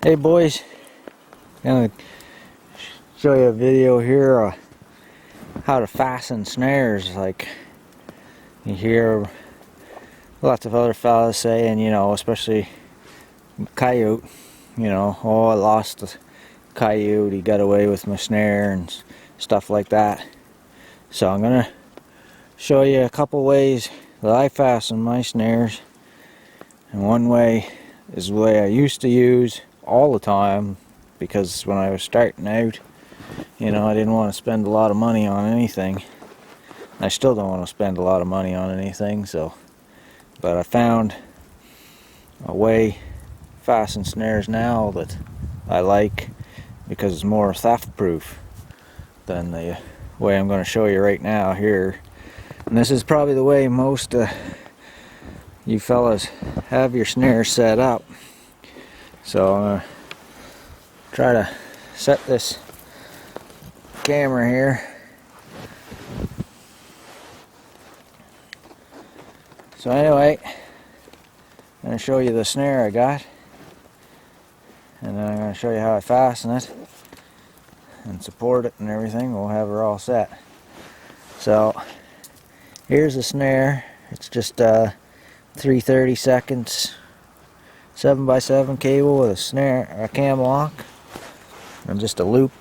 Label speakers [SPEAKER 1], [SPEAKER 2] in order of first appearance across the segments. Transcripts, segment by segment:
[SPEAKER 1] Hey boys, I'm gonna show you a video here of how to fasten snares. Like you hear lots of other fellas saying, you know, especially Coyote, you know, oh, I lost the Coyote, he got away with my snare and stuff like that. So I'm gonna show you a couple ways that I fasten my snares. And one way is the way I used to use all the time, because when I was starting out, you know, I didn't want to spend a lot of money on anything. I still don't want to spend a lot of money on anything, but I found a way to fasten snares now that I like, because it's more theft proof than the way I'm going to show you right now here. And this is probably the way most you fellas have your snares set up. So I'm going to try to set this camera here. So anyway, I'm going to show you the snare I got, and then I'm going to show you how I fasten it and support it and everything. We'll have her all set. So here's the snare. It's just 3/32 7x7 cable with a cam lock and just a loop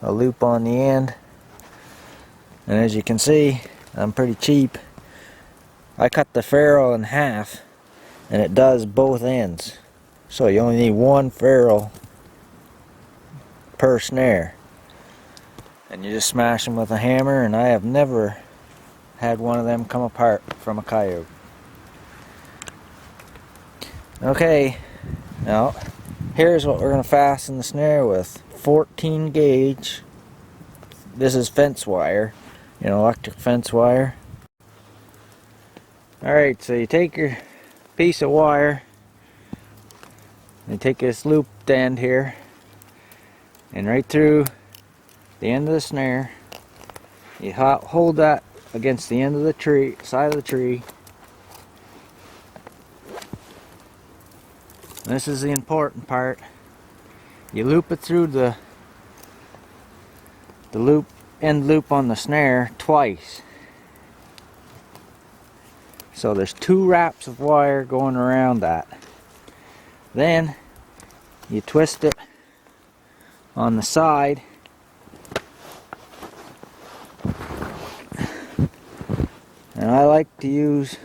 [SPEAKER 1] on the end. And as you can see, I'm pretty cheap. I cut the ferrule in half, and it does both ends, so you only need one ferrule per snare, and you just smash them with a hammer. And I have never had one of them come apart from a Coyote. Okay, now here's what we're going to fasten the snare with. 14 gauge. This is fence wire, you know, electric fence wire. Alright, so you take your piece of wire, you take this looped end here, and right through the end of the snare, you hold that against the end of the tree, side of the tree. This is the important part. You loop it through the end loop on the snare twice. So there's 2 wraps of wire going around that. Then you twist it on the side, and I like to use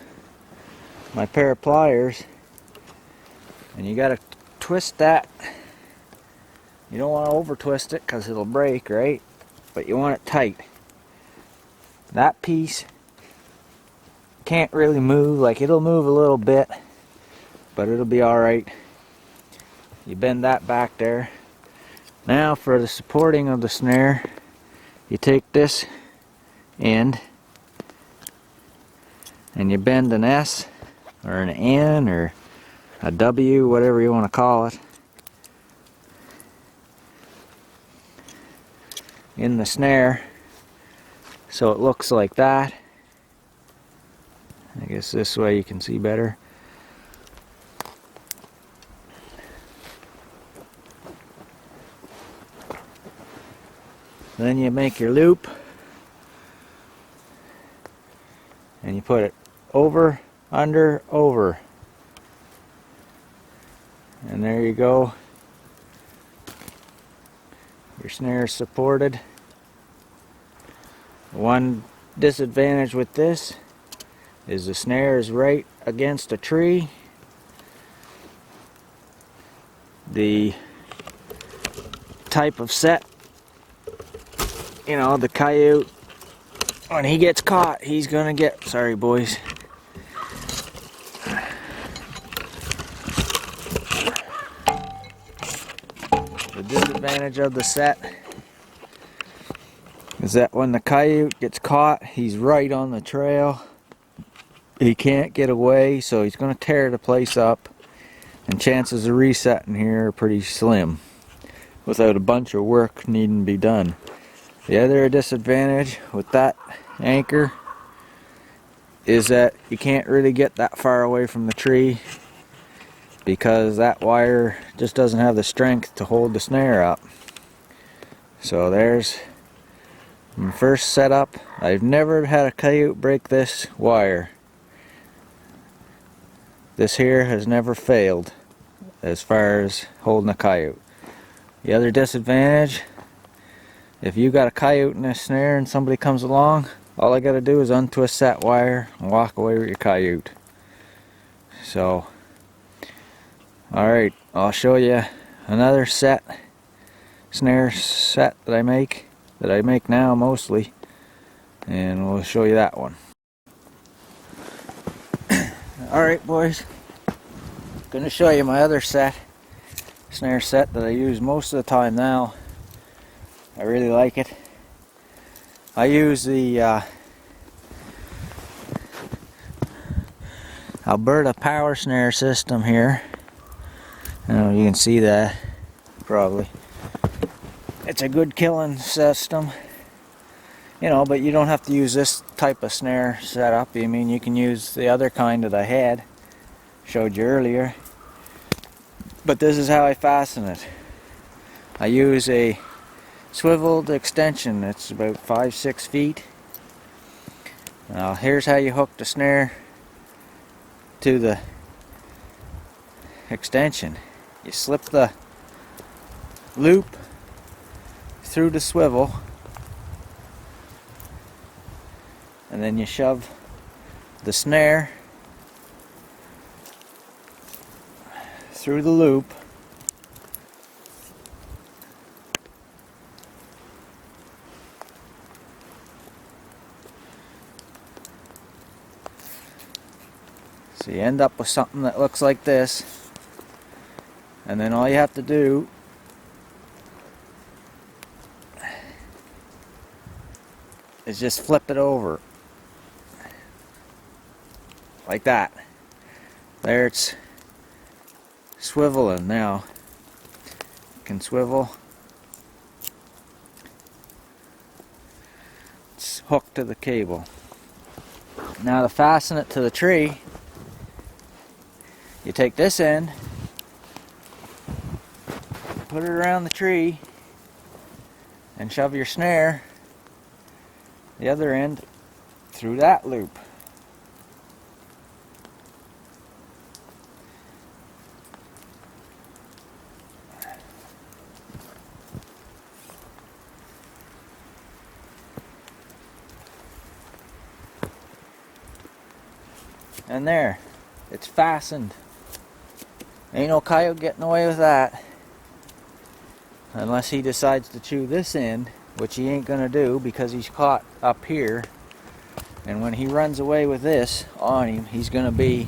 [SPEAKER 1] my pair of pliers. And you gotta twist that. You don't want to over twist it because it'll break, right? But you want it tight. That piece can't really move. Like, it'll move a little bit, but it'll be alright. You bend that back there. Now for the supporting of the snare, you take this end and you bend an S or an N or a W, whatever you want to call it, in the snare, so it looks like that. I guess this way you can see better. Then you make your loop and you put it over, under, over. And there you go. Your snare is supported. One disadvantage with this is the snare is right against a tree. The type of set, you know, the Coyote, when he gets caught, he's gonna get, sorry boys, the disadvantage of the set is that when the Coyote gets caught, he's right on the trail. He can't get away, so he's going to tear the place up, and chances of resetting here are pretty slim without a bunch of work needing to be done. The other disadvantage with that anchor is that you can't really get that far away from the tree because that wire just doesn't have the strength to hold the snare up. So there's my first setup. I've never had a coyote break this wire. This here has never failed as far as holding a coyote. The other disadvantage, if you got a coyote in a snare and somebody comes along, all I gotta do is untwist that wire and walk away with your coyote. So, alright, I'll show you another snare set that I make now mostly, and we'll show you that one. Alright boys, gonna show you my other snare set that I use most of the time now. I really like it. I use the Alberta power snare system here. I don't know if you can see that, probably. It's a good killing system, you know, but you don't have to use this type of snare setup. I mean, you can use the other kind that I had, showed you earlier. But this is how I fasten it. I use a swiveled extension. It's about 5-6 feet. Now here's how you hook the snare to the extension. You slip the loop through the swivel, and then you shove the snare through the loop, so you end up with something that looks like this, and then all you have to do is just flip it over like that. There, it's swiveling now. You can swivel. It's hooked to the cable. Now to fasten it to the tree, you take this end, put it around the tree, and shove your snare, the other end, through that loop. And there, it's fastened. Ain't no coyote getting away with that. Unless he decides to chew this end, which he ain't gonna do because he's caught up here. And when he runs away with this on him, he's gonna be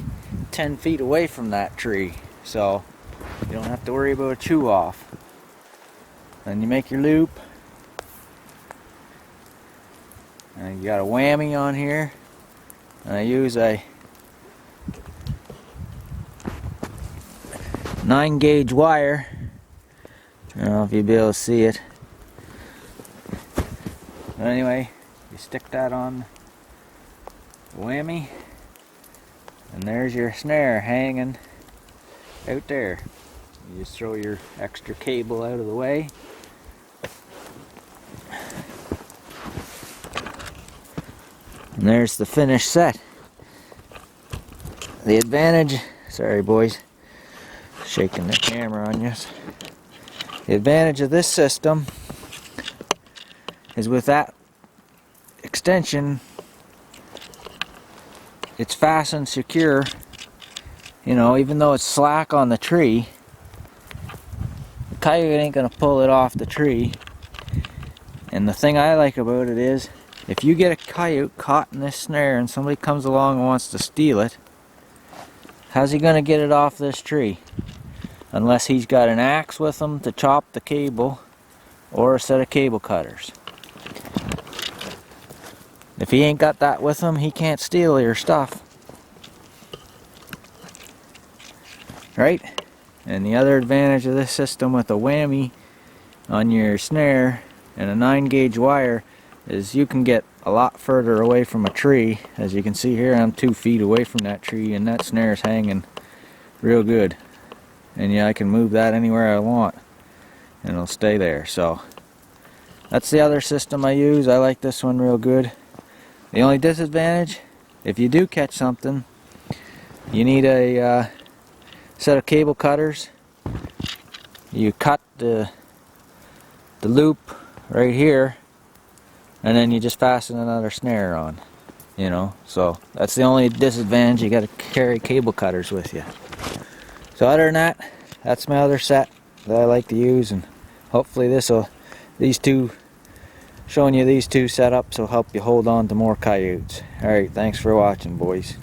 [SPEAKER 1] 10 feet away from that tree. So you don't have to worry about a chew off. Then you make your loop. And you got a whammy on here. And I use a 9-gauge wire. I don't know if you'll be able to see it. But anyway, you stick that on the whammy, and there's your snare hanging out there. You just throw your extra cable out of the way. And there's the finished set. The advantage, sorry boys, shaking the camera on you. The advantage of this system is with that extension, it's fastened secure. You know, even though it's slack on the tree, the coyote ain't gonna pull it off the tree. And the thing I like about it is, if you get a coyote caught in this snare and somebody comes along and wants to steal it, how's he gonna get it off this tree? Unless he's got an axe with him to chop the cable, or a set of cable cutters. If he ain't got that with him, he can't steal your stuff. Right? And the other advantage of this system with a whammy on your snare and a 9-gauge wire is you can get a lot further away from a tree. As you can see here, I'm 2 feet away from that tree, and that snare is hanging real good. and yeah, I can move that anywhere I want and it'll stay there. So that's the other system I use. I like this one real good. The only disadvantage, if you do catch something, you need a set of cable cutters. You cut the loop right here, and then you just fasten another snare on, you know. So that's the only disadvantage. You got to carry cable cutters with you. So other than that, that's my other set that I like to use, and hopefully showing you these two setups will help you hold on to more coyotes. Alright, thanks for watching, boys.